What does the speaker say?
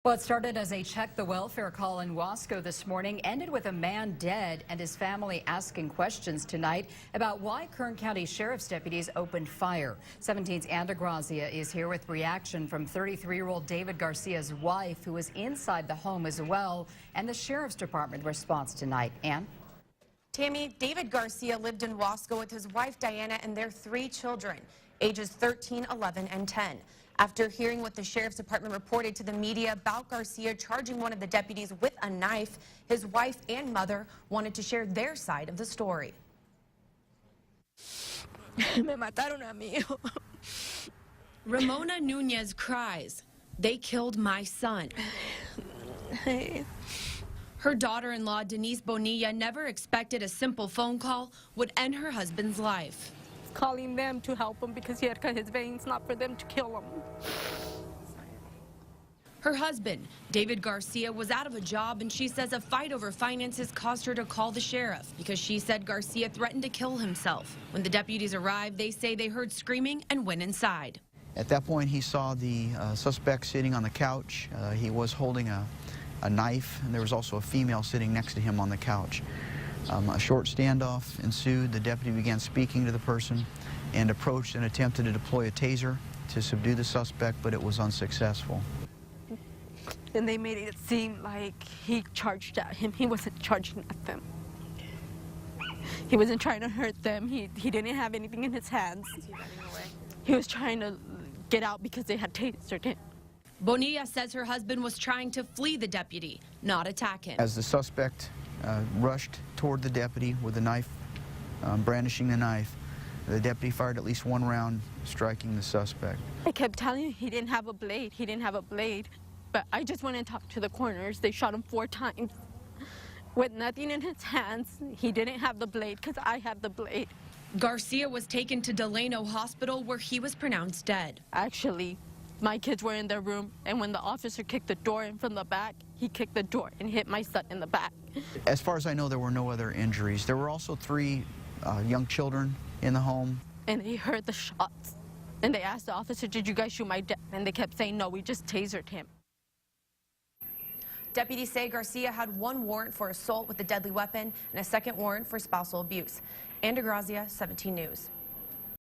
Well, it started as a check the welfare call in Wasco this morning, ended with a man dead and his family asking questions tonight about why Kern County Sheriff's deputies opened fire. 17's Anna Grazia is here with reaction from 33-year-old David Garcia's wife, who was inside the home as well, and the Sheriff's Department response tonight. Ann? Tammy, David Garcia lived in Wasco with his wife Diana and their 3 children, ages 13, 11, and 10. After hearing what the Sheriff's Department reported to the media about Garcia charging one of the deputies with a knife, his wife and mother wanted to share their side of the story. Me mataron a mi hijo. Ramona Nunez cries, "They killed my son." Her daughter-in-law, Denise Bonilla, never expected a simple phone call would end her husband's life. Calling them to help him because he had cut his veins, not for them to kill him. Her husband, David Garcia, was out of a job, and she says a fight over finances caused her to call the sheriff because she said Garcia threatened to kill himself. When the deputies arrived, they say they heard screaming and went inside. At that point, he saw the suspect sitting on the couch. He was holding a knife, and there was also a female sitting next to him on the couch. A short standoff ensued. The deputy began speaking to the person and approached and attempted to deploy a taser to subdue the suspect, but it was unsuccessful. And they made it seem like he charged at him. He wasn't charging at them. He wasn't trying to hurt them. He didn't have anything in his hands. He was trying to get out because they had tasered him. Bonilla says her husband was trying to flee the deputy, not attack him. As the suspect rushed toward the deputy with the knife, brandishing the knife, the deputy fired at least one round, striking the suspect. I kept telling him he didn't have a blade. He didn't have a blade. But I just went and talked to the coroners. They shot him 4 times. With nothing in his hands, he didn't have the blade because I had the blade. Garcia was taken to Delano Hospital where he was pronounced dead. Actually, my kids were in their room, and when the officer kicked the door in from the back, he kicked the door and hit my son in the back. As far as I know, there were no other injuries. There were also 3 young children in the home. And they heard the shots, and they asked the officer, "Did you guys shoot my dad?" And they kept saying, "No, we just tasered him." Deputies say Garcia had 1 warrant for assault with a deadly weapon and a 2nd warrant for spousal abuse. Anna Grazia, 17 News.